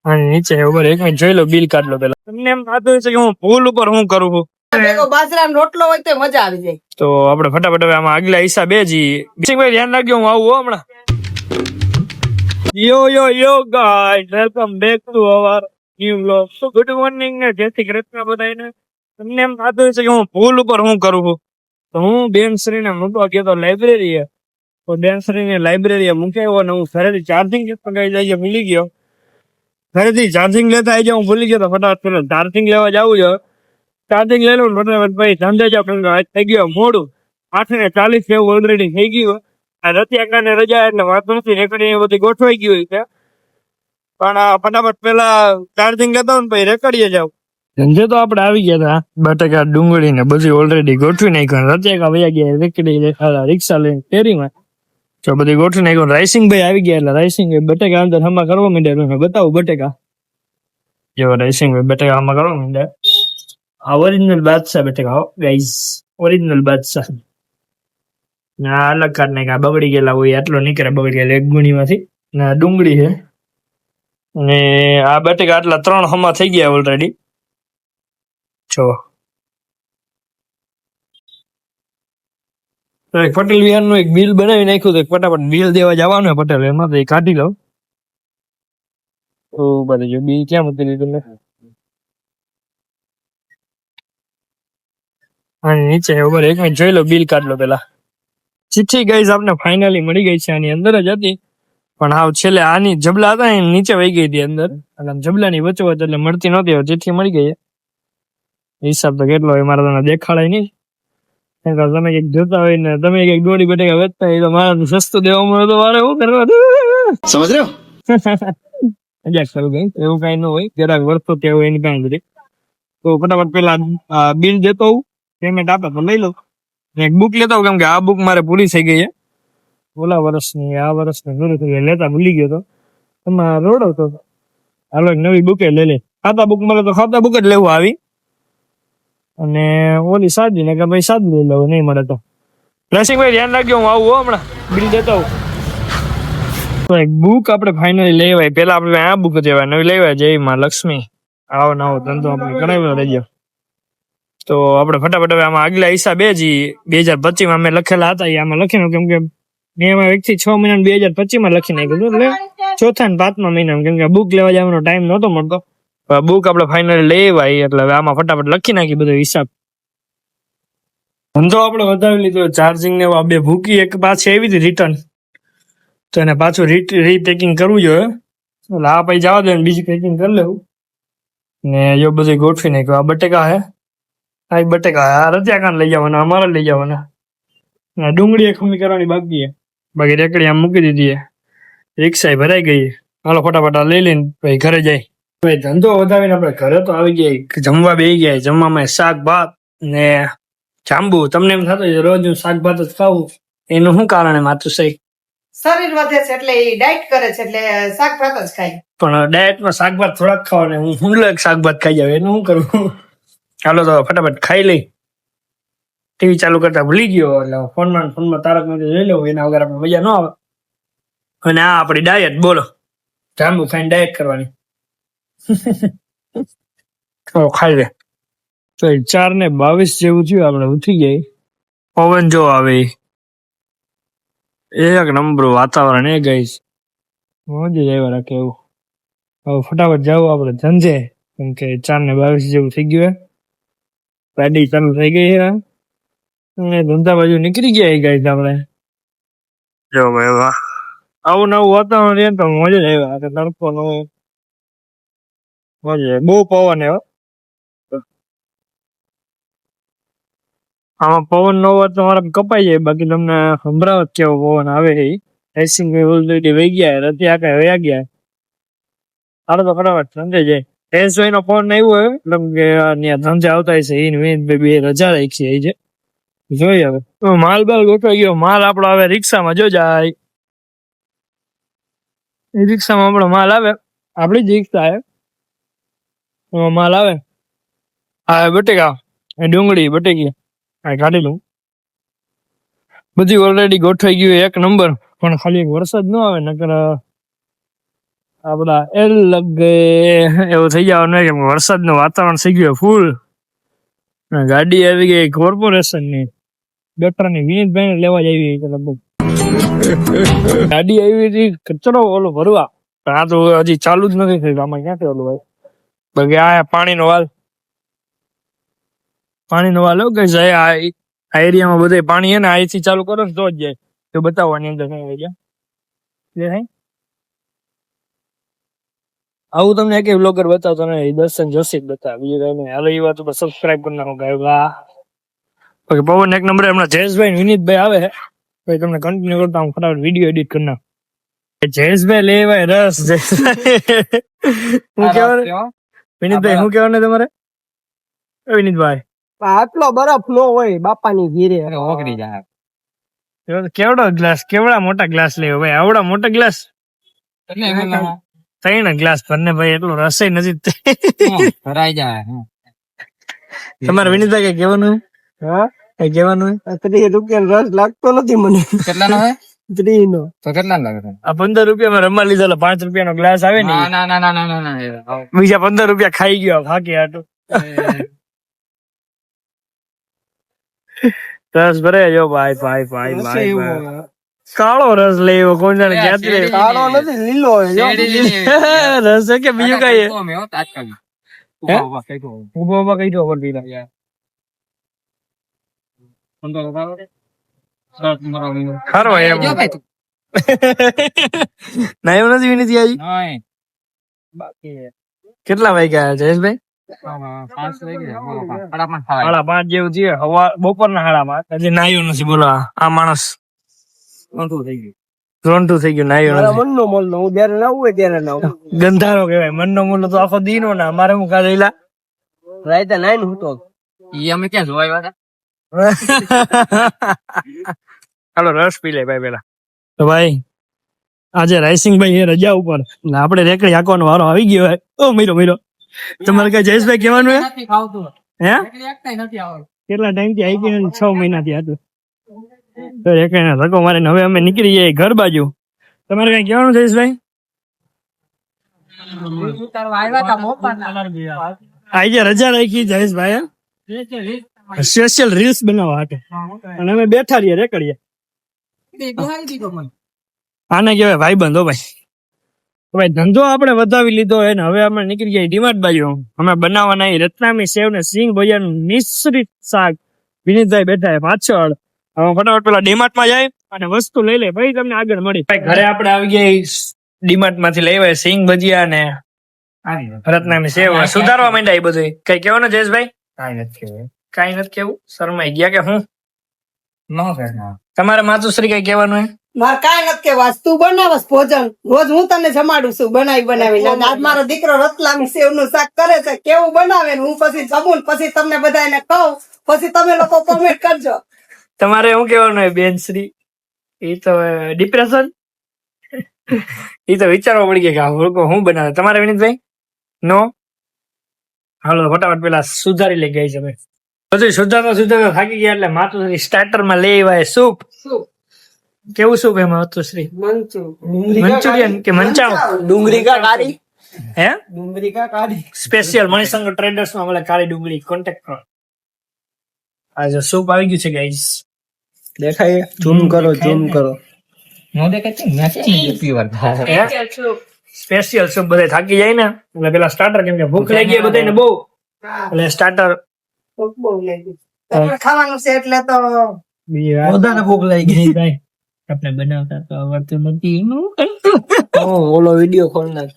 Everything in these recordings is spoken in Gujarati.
અને નીચે ઉપર એક મિનિટ જોઈ લો, બિલ કાઢ લો પેલા. તમને એમ થતું હશે કે હું ભૂલ ઉપર હું કરું છું. બાજરાનો રોટલો હોય તો મજા આવી જાય. તો આપણે ફટાફટ હવે આમાં આગલા હિસાબે જી ભાઈ ધ્યાન રાખજો, હું આવું હમણાં. યો guys, welcome back to our new vlog. તો ગુડ મોર્નિંગ ને જય શ્રી કૃષ્ણ બધાને. તમને એમ થતું હશે કે હું ભૂલ ઉપર હું કરું છું. તો હું બેનશ્રીને મૂકવા ગયો તો લાઇબ્રેરીએ. તો બેનશ્રીને લાઇબ્રેરીએ મૂક્યો ને હું ઘરેથી ચાર્જિંગ જાય ભૂલી ગયો. ઘરેથી ચાર્જિંગ લેતા આવી જાવ હું ભૂલી ગયો તો ફટાફટ પેલા ચાર્જિંગ લેવા જવું છે. ચાર્જિંગ લઈ લઉં ફટાફટ ભાઈ ધંધે જાવ, થઈ ગયો મોડું. 8:40 જેવું ઓલરેડી થઈ ગયું. આ રતિયાકાને રજા એટલે વાત નથી, રેકડી બધી ગોઠવાઈ ગયું છે. પણ ફટાફટ પેલા ચાર્જિંગ લેતા હોય ને પછી રેકડીએ જાવ. ધંધે તો આપણે આવી ગયા હતા, બટાકા ડુંગળી ને બધી ઓલરેડી ગોઠવી નાખ્યું. રતિયાકા વયા ગયા રેકડી રિક્ષા લઈને ફેરીમાં. તો બધી ગોઠવી નાખ્યું. રાઈસિંગ ભાઈ આવી ગયા એટલે રાઈસિંગ બટાકા અંદર હમા કરવા માંડ્યા. બતાવું બટાકા, જો રાઈસિંગ ભાઈ બટાકા હમા કરવા માંડ્યા. આ ઓરિજિનલ બાદશાહ બટાકા ગાઈસ, ઓરિજિનલ બાદશાહ. ના અલગ કાઢ નાખ્યા, બગડી ગયેલા હોય આટલો નીકળે બગડી ગયેલા એક ગુણીમાંથી. ના ડુંગળી છે ને આ બટાકા આટલા 3 હમા થઈ ગયા ઓલરેડી. જો પટેલ વિહાર નું એક બિલ બનાવી નાખ્યું. તો ફટાફટ બિલ દેવા જવાનું પટેલ, એમાં તો કાઢી લઉં. તો બધું જો બિલ ક્યાં મૂકી દીધું ને નીચે ઉપર એક મિનિટ જોઈ લો, બિલ કાઢ લો પેલા. ચિઠ્ઠી ગઈ આપને ફાઇનલી મળી ગઈ છે. આની અંદર જ હતી પણ હાવ છેલ્લે આની જબલા હતા એની નીચે વહી ગઈ હતી અંદર, અને જબલાની વચ્ચે વચ્ચે એટલે મળતી નહોતી. ચિઠ્ઠી મળી ગઈ. હિસાબ તો કેટલો હોય મારા તમને દેખાડાય નહીં. તમે કઈક જોતા હોય ને તમે કઈક દોડી બટેકા વેચતા હોય તો મારે સસ્તું દેવા મળે તો મારે શું કરવાનું? સમજ રહ્યો? મજાક કરું કઈ, એવું કઈ ન હોય. જરાક વર્ષો ત્યાં હોય એની કાંઈ બધી. તો ફટાફટ પેલા બિલ દેતો હોઉં, પેમેન્ટ આપે તો લઈ લઉં. એક બુક લેતા હોઉં, કેમ કે આ બુક મારે પૂરી થઈ ગઈ છે. ઓલા વર્ષની આ વર્ષની પૂરી થઈ ગઈ, લેતા ભૂલી ગયો તો એમાં રોડવતો. હાલો એક નવી બુકે લઈ લે. ખાતા બુક મળે તો ખાતા બુક જ લેવું આવી, અને ઓલી સાદી ને કે ભાઈ સાદી લઈ લઉં નહીં મળે તો. રસિકભાઈ ધ્યાન રાખજો, હું આવું હમણાં બિલ દેતા હોઉં. તો એક બુક આપણે ફાઇનલી લેવાય. પેલા આપણે આ બુક લેવાય, નવી લેવાય. જય માં લક્ષ્મી. આવો નવો ધંધો આપણે કરાવ્યો રહેજો. તો આપણે ફટાફટ હવે આમાં આગલા હિસાબે જી 2025 માં અમે લખેલા હતા એ આમાં લખી નાખ્યું. કેમ કે મેં એમાં 1 થી 6 મહિના 2025 માં લખી નાખ્યું હતું, એટલે 4થા ને 5મા મહિના. કેમ કે બુક લેવા જવાનો ટાઈમ નહોતો મળતો. બુક આપણે ફાઇનલી લેવાય એટલે હવે આમાં ફટાફટ લખી નાખી બધો હિસાબ. ધંધો આપણે વધારી લીધો. ચાર્જિંગ ને બે ભૂકી એક પાછી આવી હતી રિટર્ન, તો એને પાછું રીપેકિંગ કરવું જોઈએ. એટલે આ પછી જવા દે, બીજી પેકિંગ કરી લેવું. ને જો બધું ગોઠવી નાખ્યું. આ બટેકા હે, આ બટેકા આ રતિયાકાન લઈ જવાના, અમારે લઈ જવાના. ડુંગળી ખમી કરવાની બાકી છે, બાકી રેકડી આમ મૂકી દીધી. રિક્ષા ભરાઈ ગઈ. હાલો ફટાફટ લઈ લઈને ભાઈ ઘરે જાય. ભાઈ ધંધો વધાવીને આપણે ઘરે તો આવી ગયા, જમવા બેસી ગયા. જમવામાં શાક ભાત ને જાંબુ. તમને એમ થતું રોજ હું શાક ભાત જ ખાવું, એનું શું કારણ? માથું સહી શરીર વધે છે એટલે ડાયટ કરે છે એટલે શાક ભાત જ ખાય. પણ ડાયટમાં શાક ભાત થોડાક ખાવાને, હું હુંડલો એક શાક ભાત ખાઈ જાવ, એનું શું કરવું? ચાલો તો ફટાફટ ખાઈ લઈ. ટીવી ચાલુ કરતા ભૂલી ગયો એટલે ફોનમાં તારક મહેતા જોઈ લઉં. એના વગર આપણે મજા ન આવે. અને આ આપણી ડાયટ, બોલો, જાંબુ ખાઈને ડાયટ કરવાની. ખાઈ લે. તો 4:22 જેવું થયું, આપણે ઉઠી ગઈ. પવન જો આવે, એક નંબર વાતાવરણ એ ગઈ મજા આવ્યા રાખે એવું. હવે ફટાફટ જાવ આપણે ધંધે, કેમ કે 4:22 જેવું થઈ ગયું. ગાડી ચાલુ થઈ ગઈ છે અને ધંધા બાજુ નીકળી ગયા ગાઈસ આપણે. જો ભાઈ વાહ, આવું નવું વાતાવરણ રહે તો મજા જ આવ્યા. તડકો નો મજા, બહુ પવન એવો. આમાં પવન નો હોય તો મારે કપાઈ જાય, બાકી તમને સંભળાવ કેવો પવન આવે. રેસિંગ ઓલરેડી વહી ગયા, રતી આખા વયા ગયા. હાલો તો ફટાફટ ધંધે જાય. રેસભાઈ નો ફોન આવ્યો હોય એટલે કે ધંધે આવતા હશે. બે રજા રાખી છે, જોઈએ હવે. માલ બાલ ગોઠવાઈ ગયો. માલ આપડો આવે રિક્ષામાં. જો જાય એ રિક્ષામાં આપણો માલ આવે, આપડી જ રિક્ષા આવે, માલ આવે. આ બટેકા, ડુંગળી, બટેકી કાઢી લઉં. બધી ઓલરેડી ગોઠવાઈ ગયું એક નંબર. પણ ખાલી એક વરસાદ ન આવે, નકર આપડા એલ લગે એવું થઈ જવાનું કે વરસાદનું વાતાવરણ થઈ ગયું ફૂલ. ગાડી આવી ગઈ કોર્પોરેશન ની ગટરની વિનીતભાઈ લેવા જ આવી છે લગભગ. ગાડી આવી હતી કચરો ઓલો ભરવા, પણ આ તો હજી ચાલુ જ નથી થયું. આમાં ક્યાંથી ઓલું ભાઈ બાકી આ પાણીનો વાલ એવું કે જાય આ એરિયામાં બધે પાણી હે ને અહીંથી ચાલુ કરો ને તો જ જાય. તો બતાવવાની અંદર કઈ એરિયા થાય આવું તમને એક બ્લોગર બતાવતો ને દર્શન જોશી જ બતાવે, બીજું કઈ નહીં. હાલો એ વાત ઉપર સબસ્ક્રાઇબ કરી નાખો ગાય. વાહ ઓકે પવન એક નંબરે હમણાં જયેશભાઈ વિનીતભાઈ આવે છે પછી તમને કન્ટિન્યુ કરતા હું ફટાફટ વિડીયો એડિટ કરી નાખ. જયેશભાઈ લેવાય રસ. હું કેવાનું વિનીતભાઈ, શું કહેવાનું તમારે વિનીતભાઈ? આટલો બરફ નો હોય બાપાની ઘીરે ઓગળી જાય. કેવડો ગ્લાસ, કેવડા મોટા ગ્લાસ લેવો ભાઈ? આવડા મોટા ગ્લાસ 3 ગ્લાસ ભરને ભાઈ, એટલો રસે નથી. ભરાઈ જાય. તમારે વિનીતભાઈ કઈ કહેવાનું? હા કઈ કહેવાનું? 30 રૂપિયા રસ લાગતો નથી મને. કેટલાનો હે? 30 નો. તો કેટલા લાગે? આ 15 રૂપિયામાં રમવા લીધેલો 5 રૂપિયાનો ગ્લાસ આવે ને. ના. બીજા 15 રૂપિયા ખાઈ ગયો ફાકી આટું. રસ ભરે જો ભાઈ. કાળો રસ લેવો કોઈ જાણે ક્યાંથી લેવો? કાળો નથી, લીલો હોય. રસ છે કે બીજું કઈ? ઉભો કઈ દો ખરો એમ ના એવું નથી વિનીત આજી. કેટલા વાગ્યા જયેશભાઈ? 5:30 જેવું થયું. હવા બપોરના 5:30. હજી નાયું નથી. બોલો આ માણસ રોંઢું થઈ ગયું, નાયું નથી. મનનો મોલ હું જયારે નાવું હોય ત્યારે નાવું. ગંધારો કહેવાય. મનનો મૂલો તો આખો દીનો ને અમારે હું કાઢેલા રાયતા નાઈ ને હું તો અમે ક્યાં જોવા હતા. હાલો રસ પી લે ભાઈ પેલા. તો ભાઈ આજે રાયસિંગ ભાઈ એ રજા ઉપર ને આપણે રેકડી હાંકવાનો વારો આવી ગયો હોય. ઓ મીરો તમારે કઈ જયેશભાઈ કહેવાનું હે? કેટલા ટાઈમ થી આવી ગયો? 6 મહિના થી હતું. તો રેકડી ના ધક્કો મારીને હવે અમે નીકળી જઈએ ઘર બાજુ. તમારે કઈ કહેવાનું જયેશભાઈ? આજે રજા રાખી જયેશભાઈ સ્પેશિયલ રીલ્સ બનાવવા માટે, અને અમે બેઠા રહીએ રેકડીએ. આને કહેવાય ભાઈબંધ. હો ભાઈ ધંધો આપણે વધાવી લીધો હોય ને હવે આપણે નીકળી જાય ડીમાર્ટ બાજુ. અમે બનાવવાના રત્નામી સેવ ને સિંગ ભજીયાનું મિશ્રિત શાક. વિનીતભાઈ બેઠા પાછળ. હવે ફટાફટ પેલા ડીમાર્ટ માં જાય અને વસ્તુ લઈ લે ભાઈ, તમને આગળ મળી. ઘરે આપણે આવી ગયા ડીમાર્ટ માંથી લેવાય સિંગ ભજીયા ને રત્નામી સેવ. સુધારવા માંડ્યા એ બધું. કઈ કહેવાનું જયેશભાઈ? કઈ નથી કેવું? શરમાઈ ગયા કે હું? તમારે માતુશ્રી કઈ કહેવાનું હે? મારે કાંઈ નથી કેવા. તું બનાવસ ભોજન, રોજ હું તને જમાડું છું બનાવી. આજ મારો દીકરો રતલામી સેવ નું શાક કરે છે, કેવું બનાવે ને હું પછી જમું ને પછી તમને બધાને કહું, પછી તમે લોકો કોમેન્ટ કરજો. તમારે શું કહેવાનું હોય બેનશ્રી? એ તો ડિપ્રેશન. એ તો વિચારવા પડી ગયા કે લોકો શું બનાવે. તમારે વિનીતભાઈ નો? હાલો ફટાફટ પેલા સુધારી લઈ ગઈ છે ભાઈ. બધું સુધારતા થાકી ગયા એટલે માતુશ્રી સ્ટાર્ટર માં લઈ આવ્યા સૂપ. કેવું સૂપ એમાં માતુશ્રી? મંચુરિયન કે મંચાવ? ડુંગળી કા કાળી. હે? ડુંગળી કા કાળી સ્પેશિયલ મણિશંકર ટ્રેડર્સ માં મળે કાળી ડુંગળી. કોન્ટેક્ટ કરો. આ જો સૂપ આવી ગયું છે ગાઈસ. દેખાય? ઝૂમ કરો. સ્પેશિયલ સૂપ બધે થાકી જાય ને એટલે પેલા સ્ટાર્ટર, કેમ કે ભૂખ લાગી ગઈ બધાને બહુ, એટલે સ્ટાર્ટર બહુ લાગી. ખાવાનું છે એટલે તો વધારે ભૂખ લાગી ગઈ. આપણે બનાવતા તો આવડતું નથી. ઓલો વિડિયો ખોલ નાખ.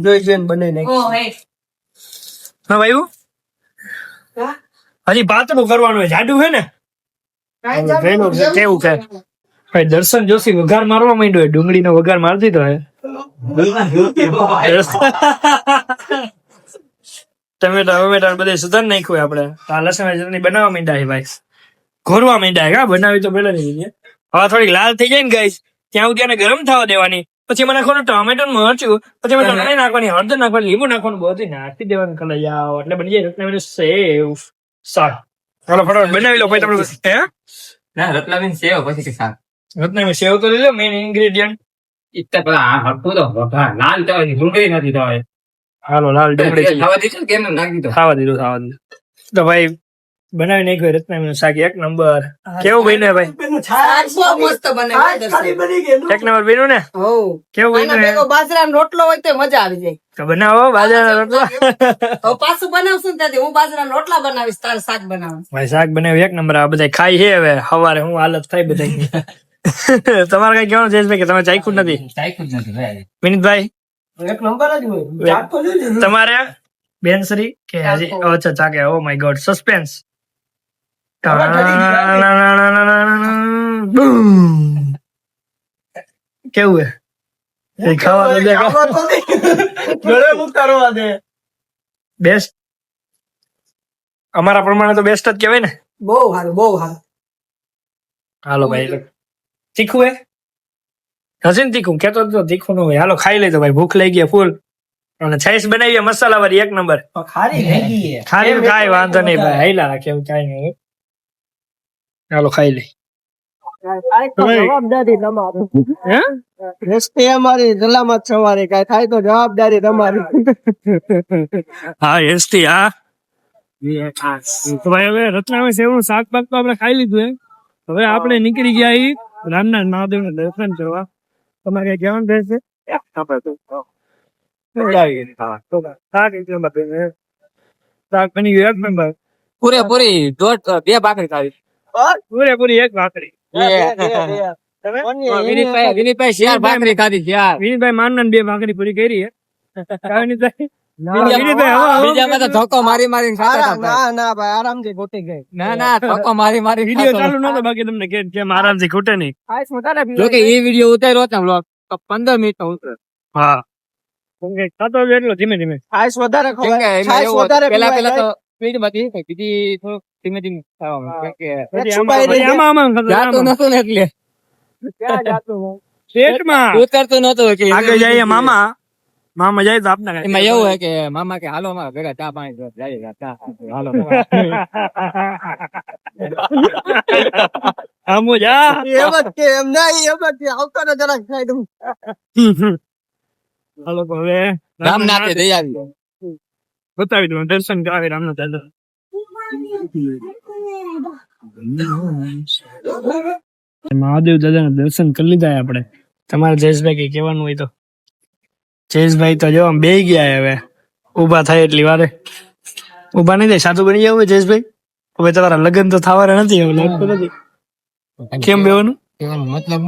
જોઈ જોઈને બનાવી નાખ. હા ભાઈ હજી પાતળું કરવાનું હોય. જાડું હે ને કેવું કે ભાઈ દર્શન જોશી વઘાર મારવા માંડ્યો હોય. ડુંગળીનો વઘાર મારી દીધો હે. ટમેટા બધે સુધાર નાખ્યું આપણે. આ લસણ ચટણી બનાવવા માંડ્યા છે ભાઈ. ઘોરવા માંડ્યા છે. બનાવી તો પેલા નહીં. હવે થોડીક લાલ થઈ જાય ને ગાઈસ ત્યાં સુધી ગરમ થવા દેવાની. પછી એમાં નાખવાનું ટમેટો મરચું, પછી એમાં ટમેટા નાખવાની, હળદર નાખવાની, લીંબુ નાખવાનું, બધું નાખી દેવાનું. કલર જાવ એટલે બની જાય રત્નામીનું સેવ શાક. ચાલો ફટાફટ બનાવી લો. પછી તમે રત્નામી સેવ તો લઈ લો મેઇન ઇન્ગ્રેડિયન્ટ. ઇત્તે પેલા આ હરખું તો વઘાર લાલ તો ડુંગળી નથી તો હવે. હાલો લાલ ડુંગળી છે. ખાવા દીધું કે એમને નાખી દીધું? ખાવા દીધું તો ભાઈ બનાવી નાખ્યું રત્નાનું શાક એક નંબર. કેવું બન્યું ભાઈ? શાક બહુ મસ્ત બનાવ્યું દર્શન. એક નંબર બન્યું ને? હોવ. કેવું આના બન્યું? ભેગો બાજરાનો રોટલો હોય તો મજા આવી જાય. તો બનાવો બાજરાના રોટલા. હવે પાછું બનાવશું ને ત્યાંથી હું બાજરાના રોટલા બનાવીશ, તારે શાક બનાવવાનું. ભાઈ શાક બનાવ્યું એક નંબર. આ બધા ખાઈ છે હવે સવારે હું હાલત થાય બધા. તમારે કઈ કેવાનું છે કે તમે ચાખ્યું જ નથી? ચાખ્યું જ નથી ભાઈ. વિનીતભાઈ એક નંબર જ હોય. ચાટ તો જોઈ લીધું. તમારે બેનશ્રી કે હજી અચ્છા ચાકે ઓ માય ગોડ સસ્પેન્સ. કેવું હે ખાવા તો દે. ખાવા તો દે. ગળે ઉતારવા દે. બેસ્ટ અમારા પ્રમાણે તો બેસ્ટ જ કહેવાય ને. બહુ સારું, બહુ સારું. હાલો ભાઈ તીખું હે હશે ને તીખું કેતો તો તીખું ન હોય. હાલો ખાઈ લઈ તો ભાઈ ભૂખ લઈ ગઈ ફૂલ. અને છાઈસ બનાવી મસાલા વાળી એક નંબર. ખારી થઈ ગઈ છે. ખાલી કાંઈ વાંધો નહીં ભાઈ હાઈલા રાખે એવું કાંઈ નહીં. હાલો ખાઈ લઈ. જવાબદારી તમારી. હે રસ્તે અમારી સલામત સવારે કઈ થાય તો જવાબદારી તમારી. હા એસટી હા. તો ભાઈ હવે રત્નામાં સેવનું શાક પાક તો આપણે ખાઈ લીધું હે. હવે આપણે નીકળી ગયા ઈ રામનાથ મહાદેવના દર્શન કરવા. તમારે કઈ કહેવાનું રહેશે? શાક બની ગયું એક નંબર. પૂરેપૂરી બે ભાખરી ખાવી. પૂરેપૂરી એક ભાખરી. વિનીતભાઈ ચાર ભાખરી ખાધી ચાર. વિનીતભાઈ માનના બે ભાખરી પૂરી કરી હે. વિનીતભાઈ બીજામાં તો ધક્કો મારી મારી ખાતા હતા. ના ના ભાઈ આરામથી ગોતી ગઈ. ના ના ધક્કો મારી મારી વિડીયો ખાતો. ચાલુ નતો બાકી તમને કેમ આરામથી ખૂટે નહીં. જો કે એ વિડીયો ઉતાર્યો હતો ને vlog, તો 15 મિનિટ નો ઉતર્યો. હા ખાતો જ એટલો ધીમે ધીમે. છાશ વધારે કેમ કે ખવાય. એમાં છાશ એવું હતું, વધારે પેલા પીવાય પેલા તો સ્પીડ માં હતી બીજી થોડુંક ધીમે ધીમે ખાવા માંડ્યું. કેમ કે પછી છુપાઈ આમાં રહી આમાં ખાતો, જાતું આમાં. નતું ને એટલે ક્યાં જાતું હોય? પેટમાં ઉતરતું નતું કે આગળ જઈએ મામા મામા જાય તો આપના એમાં એવું હોય કે મામા કે હાલો અમારા ભેગા ચા પાણી પીવા જઈએ. ચા હાલો આમો જા. એમ જ કે એમ નહીં, એમ જ કે આવતો ને જરાક ખાઈ દઉં. હાલો તો હવે રામનાથે જઈ આવી. બતાવી દઉં દર્શન કરાવી રામનાથ દાદા. મહાદેવ દાદાના દર્શન કરી લીધા આપણે. તમારે જયેશભાઈ કઈ કહેવાનું હોય તો? જયેશભાઈ તો જો આમ બેહી ગયા હવે. ઉભા થાય એટલી વારે ઉભા નહીં થાય. સાચું બની જવું જયેશભાઈ? હવે તમારા લગ્ન તો થવાના નથી. હવે લાગતું નથી. કેમ બેવાનું? મતલબ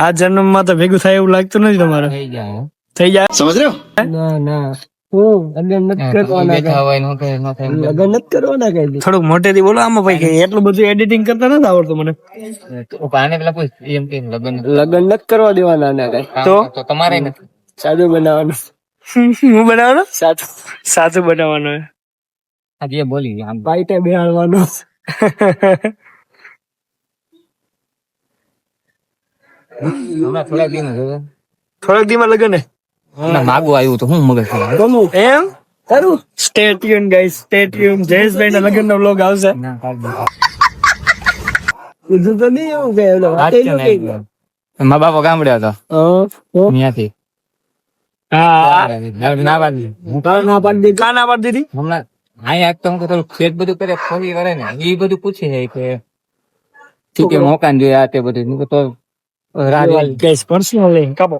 આ જન્મમાં તો ભેગું થાય એવું લાગતું નથી તમારે. થઈ જાય થઈ જાય સમજ રહ્યો? ના ના હું લગ્ન નથી કરવાના બેઠા હોય નો કે નો થાય. લગ્ન નથી કરવાના કઈ દી. થોડુંક મોટેથી બોલો આમાં ભાઈ કે એટલું બધું એડિટિંગ કરતા નથી આવડતું મને. આને પેલા પૂછ એમ કે લગ્ન લગ્ન નથી કરવા દેવાના ના કઈ. તો તમારે નથી. સાદું બનાવવાનું. હું બનાવવાનો સાચું સાચું બનાવવાનો હે. આ જે બોલી આમ બાઈટે બેહાડવાનું. હમણાં થોડાક દિન થોડાક દીમાં લગન હે માગું આવ્યું તો હું મગજ ગમું એમ. ખરું. Stay tune guys, stay tune. Jayeshbhai ના લગન નો વ્લોગ આવશે. કીધું તો નહીં એવું કે ઓલો વાતે નો કે. મા બાપા ગામડે હતો હા ત્યાંથી હા ના પાડી ના પાડી દીધી. કાના પાડી દીધી. હમણાં અહીંયા તો હું કે થોડું પેટ બધું કરે ફરી કરે ને એ બધું પૂછે છે કે ઠીક છે મોકાન જોઈએ આ તે બધું હું તો રાહ જોઈ. ગાઈસ પર્સનલ કાપો.